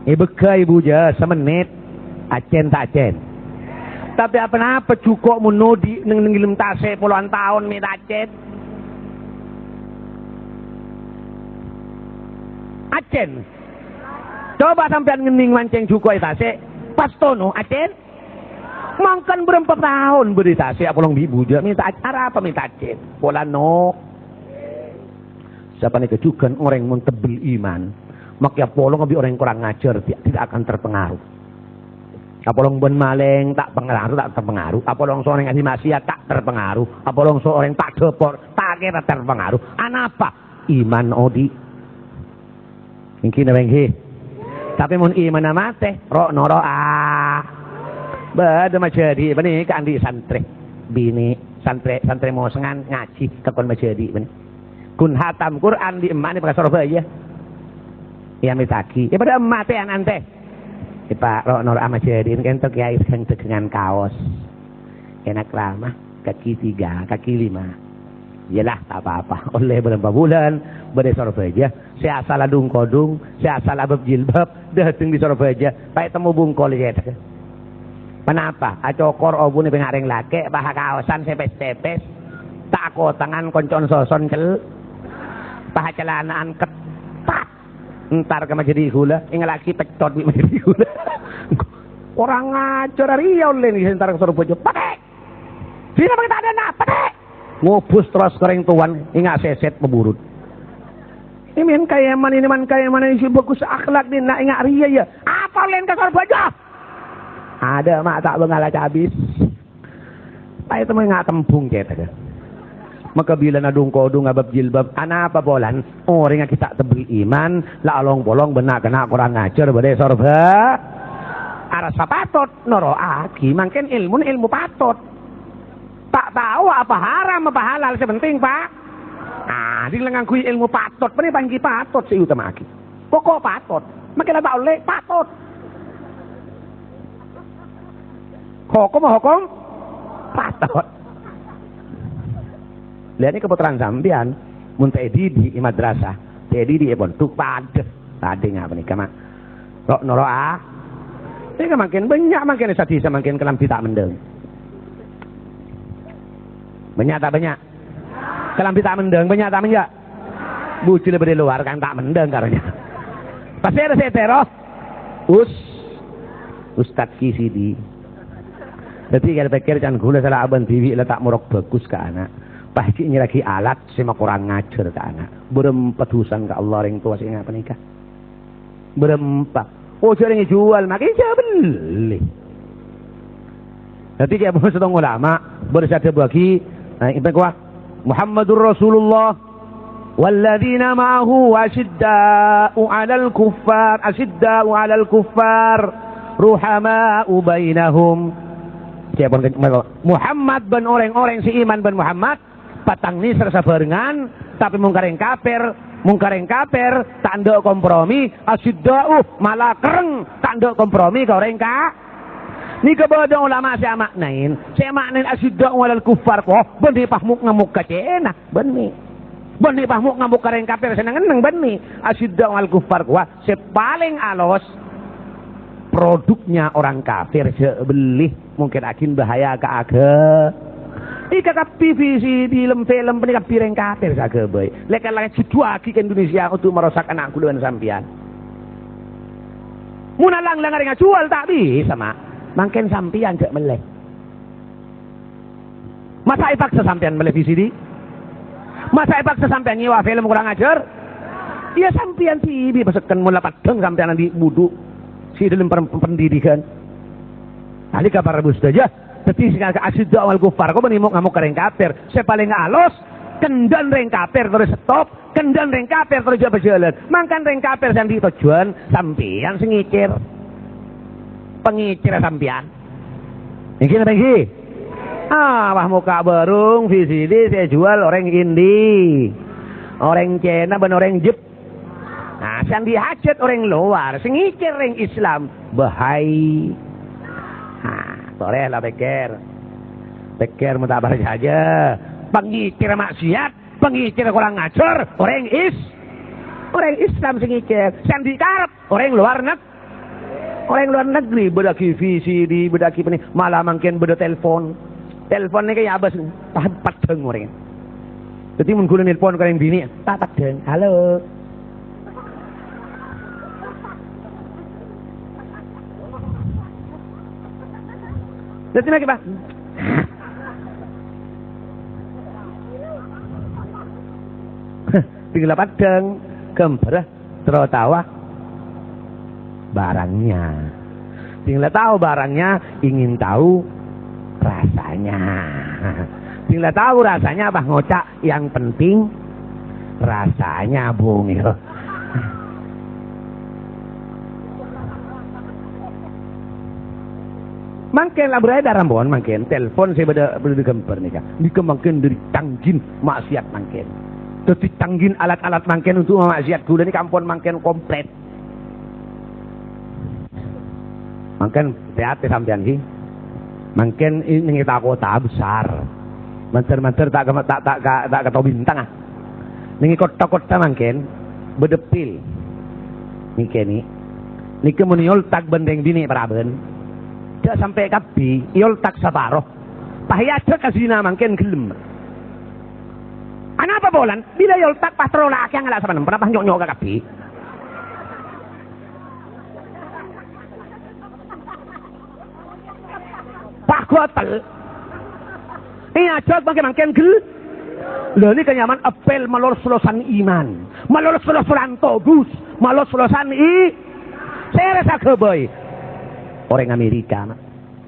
ibeka ibu je semenit acen tak acen. Tapi apa cukup menudi nenggilim tase puluhan tahun minta acen. Acen. Coba sampean ngening mancing cukup tase pas tono acen. Mangkan berempat tahun beri tase apalong ibu je minta acara apa minta acen. Polano. Siapa nih kejukan orang yang tebel iman. Maka polong abi orang yang kurang ngajar tidak akan terpengaruh. Apalong ben maleng tak terpengaruh. Apalong seorang yang maksiat tak terpengaruh. Apalong seorang tak depor tak kira terpengaruh. Anapa? Iman odi. Mungkin bengki. Tapi mun iman mate, ro noro Bade majadi bani ka andi santri. Bini santri mau sengan ngaji tekon majadi bani. Kun hatam Quran di emak ni pakai Surabaya. Ya mitaki. Ya pada emak teh ante. Pak Ronor ama jadiin kentok ya dengan kaos enak lama kaki 3 kaki 5 yalah tak apa-apa oleh berapa bulan berde Surabaya saya asal adung kodung saya asal abab jilbab dateng di Surabaya baik temu bungkol ya kenapa acokor obune pengareng lake paha kaosan sepes-sepes tak ko tangan koncon soson cel paha celanaan ketat entar ke majadi gula ingat lagi pecot di majadi gula orang ngajar riau len entar ke Surabaya pakai sini pakai tak ada nak pakai ngubus terus kering tuan ingat seset peburut ini man kaya mana ini bagus akhlak din nak ingat ria ya apa len ke Surabaya ada mak tak bengalah habis ay temo ingat tempung kita maka bila nadung kodung abab jilbab apa bolan orang yang kita tebel iman la along bolong benak kena kurang ngajar bade sorba arasa patot noro aki mangken ilmu patot tak tahu apa haram apa halal sepenting pak di lengan kui ilmu patot ini panggi patot si utama aki pokok patot makin tak oleh patot hukum patot. Lihat ini keputeran sampean mun tedi di madrasah tedi di pondok pade ngapa nih kama rok noro ini makin banyak makin sadi semakin kelam tak mendeng banyak tak banyak kelam tak mendeng banyak tak banyak Bucil dari luar kan tak mendeng karena. Pasti ada setero. Ustaz Kisidi. Jadi kalau pikir jangan gula salah aban TV letak murok bagus ke anak. Pasti lagi alat sama kurang ngajar ke anak. Berempat husan ke Allah yang tua sih ngapa nikah. Berempat. Oh jadi jual makin dia beli. Jadi kayak bahasa tong ulama bersatu bagi. Ibu kuah Muhammadur Rasulullah. Walladzina ma'ahu asyidda'u 'alal kuffar ruhama'u bainahum. Muhammad ben orang-orang si iman ben Muhammad patang ni serasa barengan tapi mungkareng kafir tanda kompromi asyidda'u malah kereng tanda kompromi ka orang ka ni kepada ulama saya maknain asyidda'u 'alal kuffar kok ben pahmuk ngamuk ka cena ben pahmuk ngamuk kareng kafir seneng-seneng ben asyidda'u 'alal kuffar kok paling alos produknya orang kafir beli mungkin akin bahaya ke aga ika kapi visi di film penikah pireng kafir saga boy lekan situasi ke Indonesia untuk merosak anak kuluan sampian munalang langar jual tak bisa mak makin sampian cek meleh masa ipaksa sampian meleh visi di masa ipaksa sampian nyewa film kurang ajar iya sampian TV pasakan mula padang sampian di budu si dalam pendidikan. Tadi kabar rebus saja. Tapi sekarang asyidda'u 'alal kuffar. Kau menimuk ngamuk ke reng kafir. Saya paling alos. Kendan reng kafir terus stop. Kendan reng kafir terus berjalan. Makan reng kafir sampai tujuan. Sampian sengicir. Pengicir sampian. Ini apa ini? Wah muka barung. VCD saya jual orang Indi. Orang Cina dan orang Jep. Nah, yang dihajat orang luar, sengikir orang Islam, bahai. Boleh lah pikir mutabar saja. Pengikir maksiat, pengikir kurang ngajar, orang Islam sengikir. Yang dikarep orang luar negeri, bedaki VCD, bedaki ini, malah makin beda telepon ini kayak abas, padeng orang. Jadi menggunakan telepon ke yang bini, tak padeng, halo. Jadi lagi Pak. Tinggal padang, gambar, tertawa barangnya. Tinggal tahu barangnya, ingin tahu rasanya. Tinggal tahu rasanya apa ngocak, yang penting rasanya bung. Makin lah beredar rambon makin telepon saya beda gambar nih kan dikembangkan dari tanggin maksiat makin jadi tanggin alat-alat makin untuk maksiat gula ini kampung makin komplit makin hati sampean sih makin ini kita kota besar manter tak ketau bintang ini kota makin bedepil ini kemuniol tak bendeng bini paraben sampai kapi, iol tak sabaroh. Pahiyat kasina makin gelem. Ana apa bolan? Bila iol tak patrola yang ala saban, pernah nyok-nyok ka kapi. Pak hotel. Ini ajak makin gel. Lho ini kenyaman apel malor-solosan iman. Malor-solosan tobus. Malor-solosan saya rasa keboy. Orang Amerika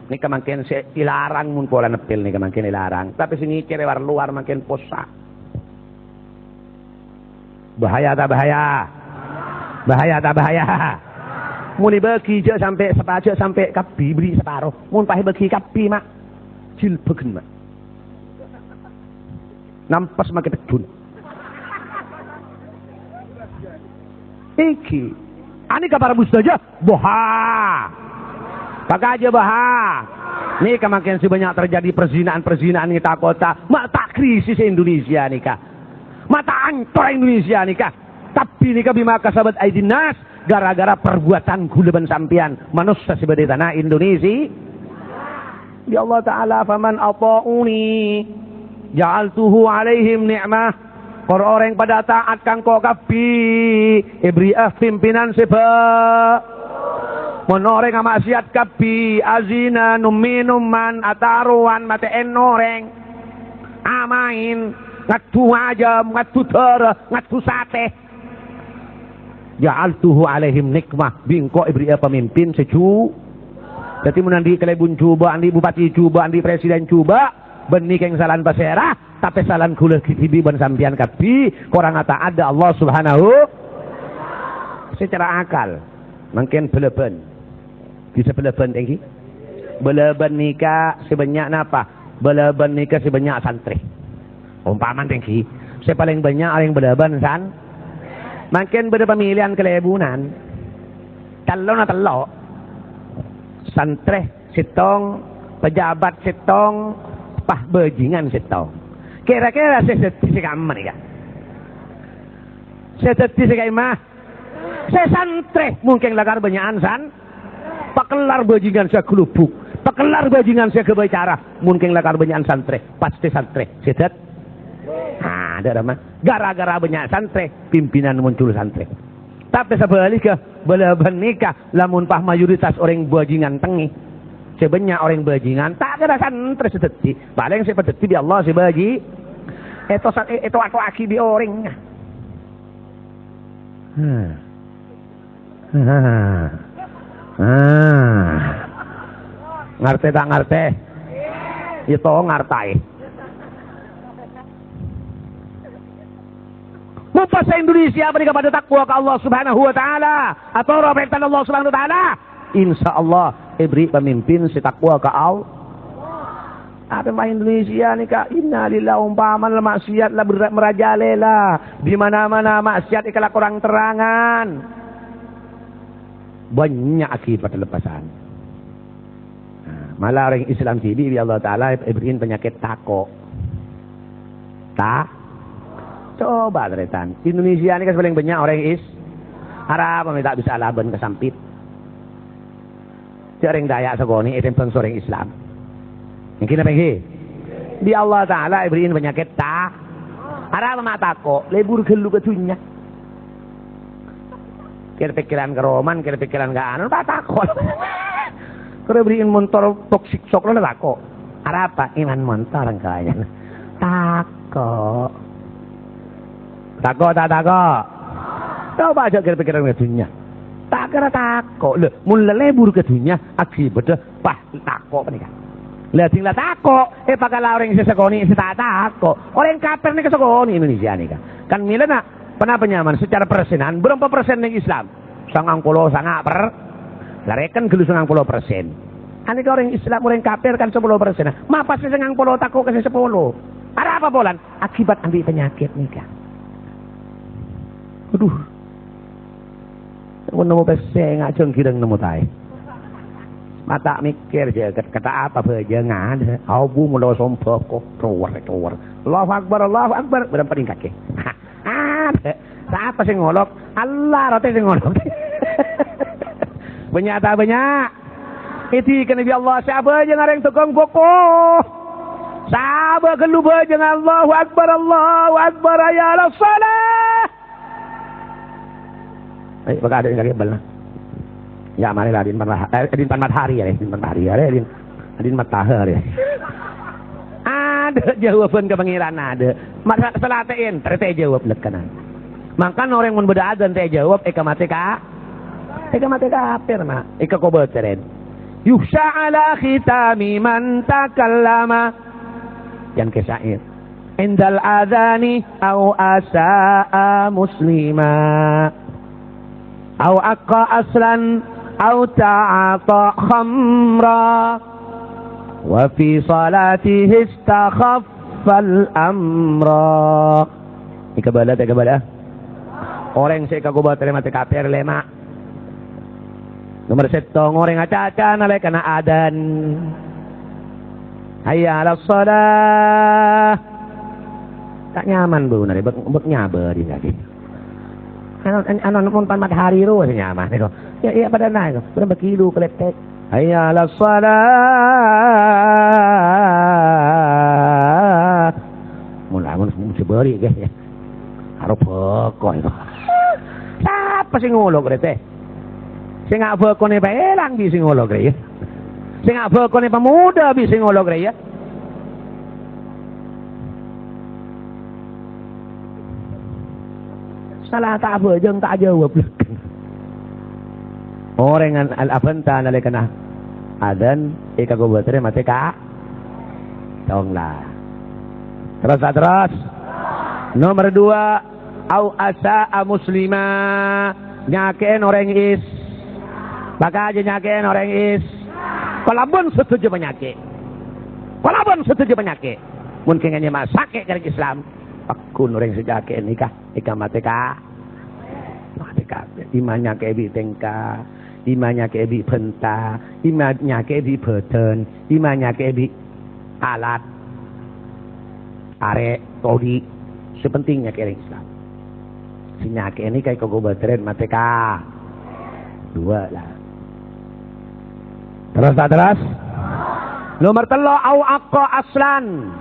ini kemakin dilarang mun pola nepil nih kemakin dilarang tapi sini cerewar luar makin posak bahaya tak bahaya muni bagi je sampai sepaja sampai kapi beli separuh mun pahe bagi kapi mak jilbegen mak nampas makin tedun iki ani kabar saja boha pakai aja bah. Nih kemakin sebanyak terjadi perzinaan kita kota. Mata krisis Indonesia nih kak. Mata ancur Indonesia nih kak. Tapi nih kak bima kasabat aidinas gara-gara perbuatan guleban sampian manusia sebagai tanah Indonesia. Ya Allah Taala faman ata'uni ja'altuhu alaihim ni'mah Orang pada taat kang kok kapi ibriah pimpinan seba. Menoreng maksiat kapi azina numinuman ataruan mate enoreng. Amain ngatu ajam ngatu darah ngatu sate. Ja'altuhu alaihim nikmah bingko ibriah pemimpin secu. Jadi menandi kelebun coba andi bupati coba andi presiden coba benih yang salan pasera tapi salan kula kitibi ban sampian kapi korang ada Allah Subhanahu secara akal mungkin beleban bisa beleban tinggi beleban nikah sebanyak napa beleban nikah sebanyak santri umpaman tinggi saya paling banyak orang beleban san mungkin beda pemilihan kelebunan telo santri sitong pejabat sitong pah bajingan setong. Kira-kira saya sedih sekali nih kan. Saya sedih sekali mah. Saya santri mungkin lagar banyakan san. Pakelar bajingan saya kelupuk. Pakelar bajingan saya kebicara. Mungkin lagar banyakan santri. Pasti santri. Sedet. Nah, ada mah. Gara-gara banyak santri, pimpinan muncul santri. Tapi sebaliknya, belaban nikah, lamun pah mayoritas orang bajingan tengi. Sebenarnya orang bajingan tak ada santri sedeti paling saya pedeti di Allah si baji itu atau aki di orang ngerti tak ngerti itu ngertai bahasa Indonesia beri kepada takwa ke Allah Subhanahu wa taala atau rahmatan Allah Subhanahu wa taala insyaallah beri pemimpin si takwa ke Allah. Apa main Indonesia ni kak? Innalillahi umpaman lah maksiat lah merajalela. Di mana-mana maksiat ikalah kurang terangan. Banyak akibat lepasan. Malah orang Islam sini bi Allah Taala beriin penyakit tako. Coba teretan. Indonesia ni kan paling banyak orang Arab tak bisa laban kesampit. Orang Dayak segoni itu pun seorang Islam. Mungkin apa ini? Di Allah Taala beriin penyakit tak. Arab mata kok lebur gelu ketunya. Kira pikiran ke roman, kira pikiran ke anu tak takut. Kira beriin motor toksik sok lo tak kok. Arab apa? Iman motor kayaknya. Takut. Tak takut. Coba aja kira pikiran ketunya. Tak kira takut lho mun lebur ke dunia akibat pah takut apa nih kan lah tinggal takut pakala orang sesekoni tak takut orang kafir nih kesegoni Indonesia nih kan milena pernah penyaman secara persenan berapa persen nih Islam 90 sangat per larekan gelu 90%. Ani orang Islam orang kafir kan 10%. Ma pasti 90 takut ke 10. Ada apa bolan? Akibat ambil penyakit nih kan. Aduh. Aku nemu peseng ngajeng kireng nemu tai. Mata mikir je kata apa aja ngada. Abu mula sompok kok keluar. Allahu Akbar berapa ring kaki. Siapa sih ngolok? Allah rata sing ngolok. Banyak. Itu kan Nabi Allah siapa aja ngareng tukang kokoh. Sahabat kelu bajeng Allahu Akbar ya Allah salah. Ayo baka ada yang kaki bal na. Ya mari lah din pan matahari ya, din matahari. Ada jawaban ke pangeran ada. Masa selatein terte jawab lekanan. Makan orang mun beda adzan teh jawab eka mate kafir mah. Eka koboteren. Yuhsha ala khitami man takallama. Yang kesair. Indal adzani au asaa muslima. Au aqqa aslan au ta'ata khamra wa fi salatihi istakhaffal amra. Ikabala orang saya kagobat mati kafir lema nomor setong orang acaca nalai kana adan hayya ala shalah tak nyaman bu nari bek nyaber di lagi anon pun pan matahari ro nyaman itu ya pada naik berapa kilo keletek hayya ala shalah mun sebari guys ya rupa kau itu. Siapa sing ngolok rete? Sing apa kau ni pelang bi sing ngolok re ya? Sing apa kau ni pemuda bi sing ngolok re ya? Salah tak apa jeng tak jawab. Orang al-afanta nalekana adan ika go betre mate ka tonglah. Terus. Nomor 2, au asa'a muslimah, nyakein orang is. Maka aja nyakein orang is. Kolabun setuju penyakit. Mungkin hanya masake dari Islam. Pakun orang sejake nikah, ika mateka. Imannya kebi tengka, imannya kebi penta, imannya kebi beten, imannya kebi alat, arek, todi. Sepentingnya ke Islam. Sinyake ini kayak kau bateren mateka 2 lah. Terus. Nomor 3, au aqqa aslan.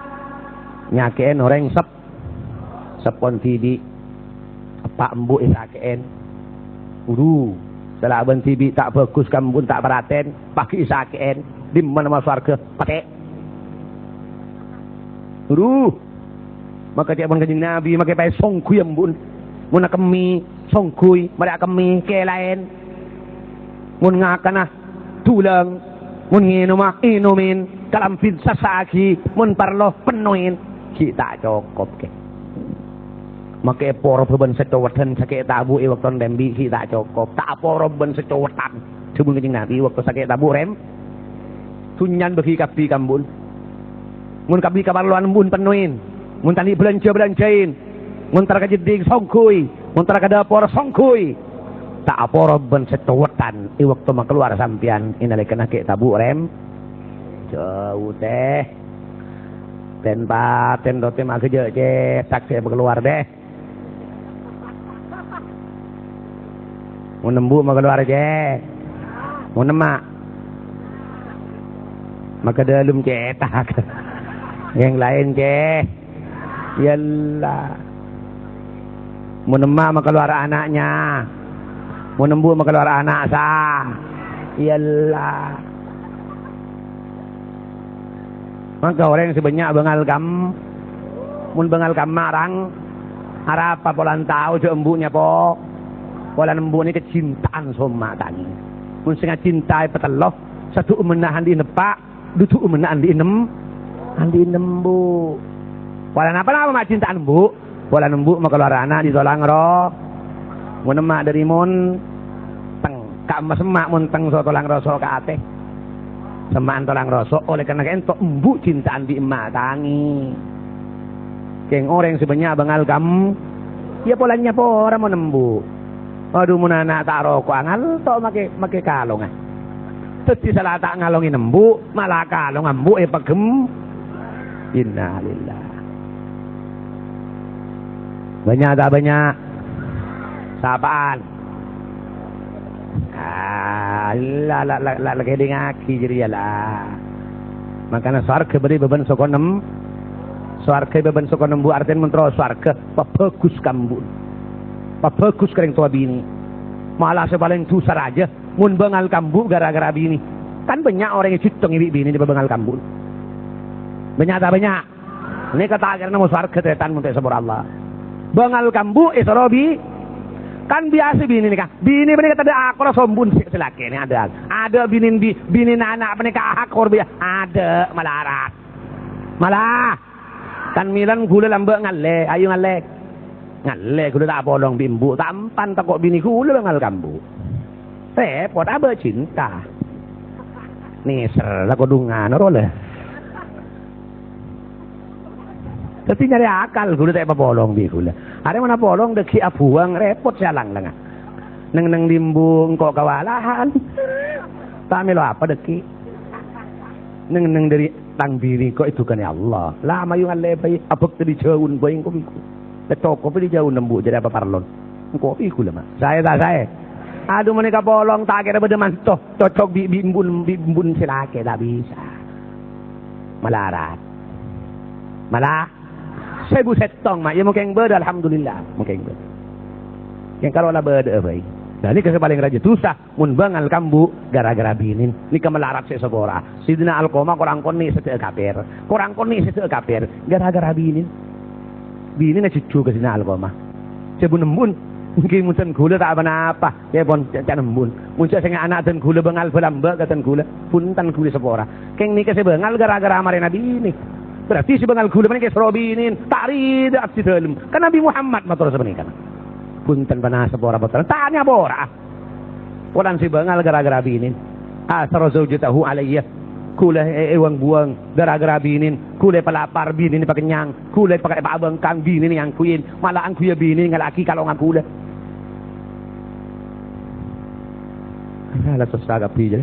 Nyakein orang sepon tibi. Pak embu isakein. Udu. Salah ben tibi tak bagus kambun tak beraten. Paki isakein. Di mana mas warga pakai. Udu. Maka dia pun kanjeng Nabi makai pai songkui embun. Mun kemi songkui, mereka kemi ke lain. Mun ngakana tulang, mun nginuma inumin, kalam fit sasaki, mun parlo penuhin. Kita cukup ke. Makai poro ben secowatan sakit tabu waktu dembi kita cukup. Tak poro ben secowatan. Sebelum kanjeng Nabi waktu sakit tabu rem. Tunyan bagi kapi kambun. Mun kapi kabarluan embun penuhin. Mun tadi belanjain, mun tara jeding songkui, mun tara dapur songkui. Tak apa ben setuwetan i waktu mak keluar sampean inalikeun ke tabu rem. Jauh teh. Ten paten dote mak keje je tak saya keluar deh. Mun nembu mak keluar je. Mun emak. Maka dalam cetak. Yang lain je. Yalah. Menemah keluar anaknya. Menembu keluar anak sah. Yalah. Maka orang sebanyak bengal kam. Mun bengal kam marang. Harap apa polan tahu je embunya po. Polan embu ni kecintaan sama tani. Mun sengat cintai peteloh. Satu menahan di nepak. Dutu menahan di inem bu. Wala apa mak cintaan bu. Wala nembu mak keluar anak di tolang roh. Mun emak dari mun teng ka emas emak mun teng so tolang roso ka ate. Semaan tolang roso oleh karena entuk embu cintaan di emak tangi. Keng orang sebanyak bengal kamu. Ya polanya po orang mau nembu. Aduh mun anak tak rokok angal tok make kalong ah. Teti salah tak ngalongi nembu malah kalong embu pegem. Innalillah. Banyak tak banyak? Sapaan? Lagi dengaki jadi lah. Makanya swarga beri beban sokonem. Swarga beban sokonem bu artinya mentro swarga. Bagus kambun. Bagus kering tua bini. Malah sepaling tusar aja. Mun bengal kambu gara-gara bini. Kan banyak orang yang citong ibi bini di bengal kambun. Banyak tak banyak? Ini kata akhirnya mau swarga tetan muntah sabur Allah. Bengal kambu isrobi kan biasa bini nikah. Bini kata ada akor sombun selaki ini ada. Ada bini anak menikah akor biasa ada malarat. Malah kan milan gula lambe ngalle, ayo ngalle gula tak bolong bimbu tampan tak kok bini gula bengal kambu. Repot apa cinta. Nih serlah kodungan roleh. Tapi nyari akal gula tak apa bolong bi gula. Ada mana bolong deki abuang repot jalang lengah. Neng dimbung kok kewalahan. Tak melo apa deki. Neng dari tang bini kok itu kan ya Allah. Lama yung alebay abek tadi jauh bayang kok biku. Letok kok di jauh nembu jadi apa parlon. Kok biku lah mas. Saya. Aduh mereka bolong tak kira bedeman toh cocok bimbun silake tak bisa. Malah saya buset tong mak, ya mungkin ber alhamdulillah, mungkin ber. Yang kalau lah ber euy. Dan ini paling raja tusah mun bangal kambu gara-gara binin. Ni kemelarat saya sebora. Sidina Alqamah korang koni seteu kafir. Korang koni seteu kafir gara-gara binin. Binin na cucu ke Sidina Alqamah. Sebun nembun mungkin munten kula tak apa-apa. Ya pon cak nembun. Muncul sing anak ten kula bengal pelamba ka ten kula. Punten kula sepora. Keng ni ke bengal gara-gara amare Nabi ini. Berarti si bengal kula menike serobinin. Tarid at sitalum. Kan Nabi Muhammad matur sebenika. Punten panah sepora betul. Tanya bora. Orang si bengal gara-gara binin. Asar zaujatahu alayya. Kula ewang buang gara-gara binin. Kula pelapar binin pakenyang. Kula pakai babengkang binin yang kuin. Malah ang kuya binin ngalaki kalau ngak kula. Ala susah kapi je.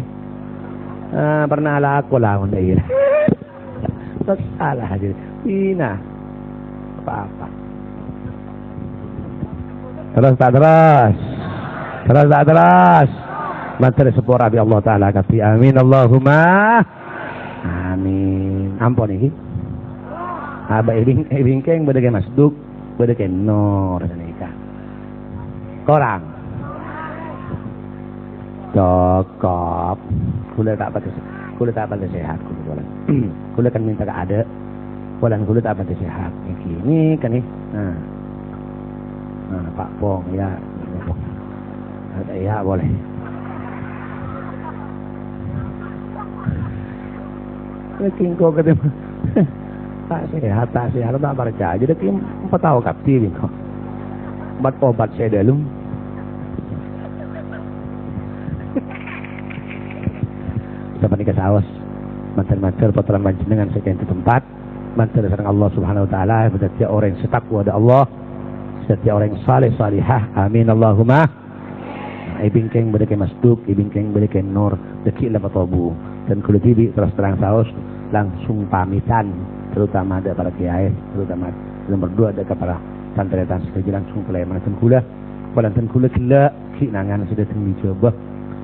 Pernah lah aku lah on dai. Salah aja. Ina. Apa-apa. Terus tak terus. Terus tak terus. Materi sepora bi Allah Ta'ala kafi. Amin Allahumma. Amin. Ampun ini. Aba ibingkeng bedege masduk. Bedege nor. Korang. Cokop. Kula tak pada sehat. Kula kan minta ke ada. Kula tak pada sehat. Ini kan ni. Pak Pong ya. Ya boleh. Kingko ketemu. Tak sehat. Tak percaya. Jadi kim 4 tahun kapti kok. Obat saya dalam. Sampai nikah saus. Mantan-mantan potong panjenengan sekian ke tempat. Mantan sareng Allah Subhanahu wa taala setiap orang yang setakwa ada Allah. Setiap orang yang saleh salihah. Amin Allahumma. Ibingkeng bedeke masduk, ibingkeng bedeke nur, deki la patobu. Dan kulo tibi terus terang saus langsung pamitan, terutama ada para kiai, terutama nomor 2 ada kepada santri-santri sekali langsung mulai mantan kula. Walanten kula kila kinangan sudah teng dicoba.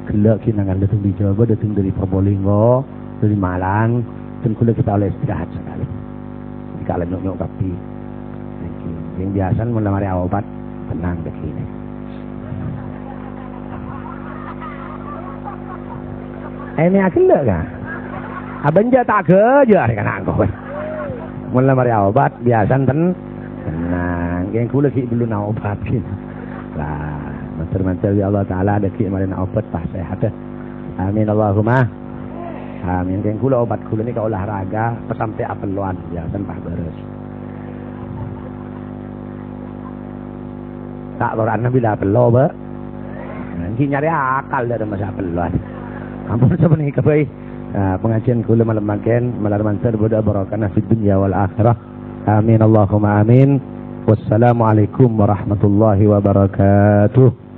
Kila kinangan datang dicoba datang dari Probolinggo, dari Malang, dan kula kita oleh istirahat sekali. Jika kalian nyok kapi. Yang biasa melamari obat tenang begini. Ini akil kan? Abang je tak kerja kan aku. Melamari obat biasa tenang. Yang kula ki belum nak obat kin. Lah, mantel ya Allah Taala ada ki mari nak obat pas sehat. Amin Allahumma. Amin. Yang kula obat kula ni ka olahraga sampai apeluan ya tanpa beres. Tak loran bila pelo ba. Nanti nyari akal dari masa peluan. Ampun sebenarnya kebai. Pengajian kula malam makan malam mantar boda barakana fid dunya wal akhirah. Amin Allahumma amin. Wassalamualaikum warahmatullahi wabarakatuh.